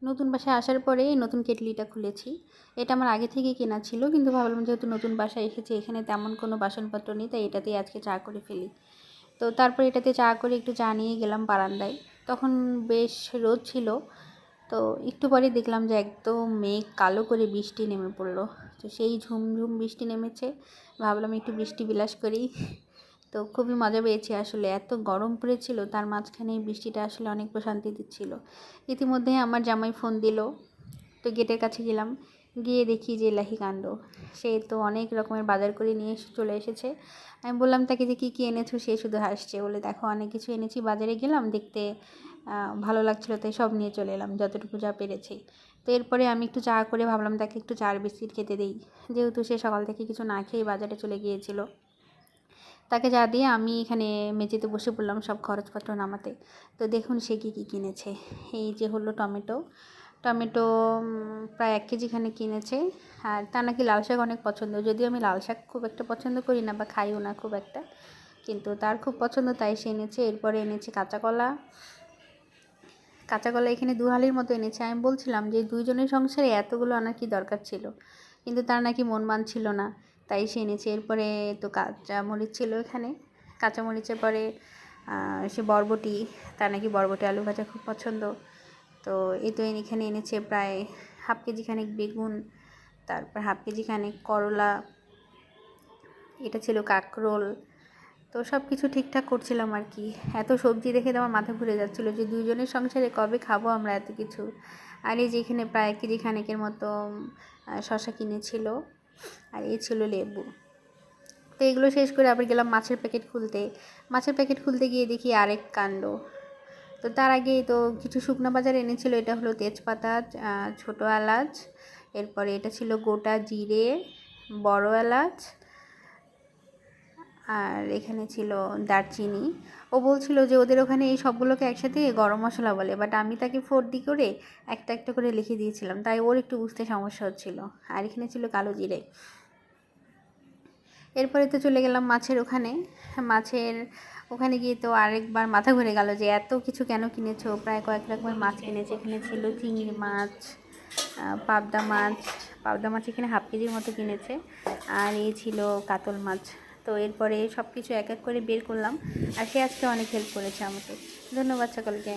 নতুন বাসায় আসার পরে নতুন কেটলিটা খুলেছি। এটা আমার আগে থেকেই কেনা ছিল, কিন্তু ভাবলাম যেহেতু নতুন বাসায় এসেছি, এখানে তেমন কোনো বাসনপত্র নেই, তাই এটাতেই আজকে চা করে ফেলি। তো তারপর এটাতে চা করে একটু চা নিয়ে গেলাম বারান্দায়। তখন বেশ রোদ ছিল। তো একটু পরে দেখলাম যে একদম মেঘ কালো করে বৃষ্টি নেমে পড়লো। তো সেই ঝুমঝুম বৃষ্টি নেমেছে, ভাবলাম একটু বৃষ্টি বিলাস করি। তো খুবই মজা পেয়েছি আসলে, এত গরম পড়েছিল, তার মাঝখানে এই বৃষ্টিটা আসলে অনেক প্রশান্তি দিচ্ছিল। ইতিমধ্যে আমার জামাই ফোন দিল, তো গেটের কাছে গেলাম, গিয়ে দেখি যে এলাহি কাণ্ড। সে তো অনেক রকমের বাজার করে নিয়ে চলে এসেছে। আমি বললাম তাকে যে কী কী এনেছো, সে শুধু হাসছে, বলে দেখো অনেক কিছু এনেছি, বাজারে গেলাম দেখতে ভালো লাগছিলো তাই সব নিয়ে চলে এলাম যতটুকু যা পেরেছি। তো এরপরে আমি একটু চা করে ভাবলাম তাকে একটু চার বিস্কিট খেতে দিই, যেহেতু সে সকাল থেকে কিছু না খেয়ে বাজারে চলে গিয়েছিল। তাকে যা দিয়ে আমি এখানে মেঝেতে বসে পড়লাম সব খরচপত্র নামাতে। তো দেখুন সে কী কী কিনেছে। এই যে হলো টমেটো, টমেটো প্রায় 1 কেজি খানে কিনেছে। আর তার নাকি লাল শাক অনেক পছন্দ, যদিও আমি লাল শাক খুব একটা পছন্দ করি না বা খাইও না খুব একটা, কিন্তু তার খুব পছন্দ তাই সে এনেছে। এরপরে এনেছে কাঁচা কলা। কাঁচা কলা এখানে 2 হালির মতো এনেছে। আমি বলছিলাম যে 2 জনের সংসারে এতগুলো আনার কি দরকার ছিল, কিন্তু তার নাকি মন মানছিল না, তাই সে এনেছে। এরপরে তো কাঁচামরিচ ছিল এখানে, কাঁচামরিচের পরে সে বরবটি, তার নাকি বরবটি আলু ভাজা খুব পছন্দ। তো এই তো এখানে এনেছে প্রায় 1/2 কেজি খানিক বেগুন, তারপর 1/2 কেজি খানিক করলা, এটা ছিল কাঁকরোল। তো সব কিছু ঠিকঠাক করছিলাম আর কি। এত সবজি দেখে তো আমার মাথা ঘুরে যাচ্ছিলো যে 2 জনের সংসারে কবে খাবো আমরা এত কিছু। আর এই যে এখানে প্রায় 1 কেজি খানেকের মতো শসা কিনেছিল, আর এই ছিল লেবু। তো এগুলো শেষ করে আবার গেলাম মাছের প্যাকেট খুলতে। মাছের প্যাকেট খুলতে গিয়ে দেখি আরেক কাণ্ড। তো তার আগেই তো কিছু শুকনো বাজার এনেছিল। এটা হলো তেজপাতা, ছোটো এলাচ, এরপরে এটা ছিল গোটা জিরে, বড় এলাচ, আর এখানে ছিল দারচিনি। ও বলছিল যে ওদের ওখানে এই সবগুলোকে একসাথে গরম মশলা বলে, বাট আমি তাকে 4D করে একটা একটা করে লিখে দিয়েছিলাম, তাই ওর একটু বুঝতে সমস্যা হচ্ছিল। আর এখানে ছিল কালো জিরে। এরপরে তো চলে গেলাম মাছের ওখানে। মাছের ওখানে গিয়ে তো আরেকবার মাথা ঘুরে গেল যে এত কিছু কেন কিনেছো। প্রায় কয়েক রকমের মাছ কিনেছে। এখানে ছিল চিংড়ি মাছ, পাবদা মাছ। পাবদা মাছ এখানে 1/2 কেজির মতো কিনেছে। আর এই ছিল কাতল মাছ। তো এরপরে সব কিছু এক এক করে বের করলাম, আর সে আজকে অনেক হেল্প করেছে আমাকে। ধন্যবাদ সকলকে।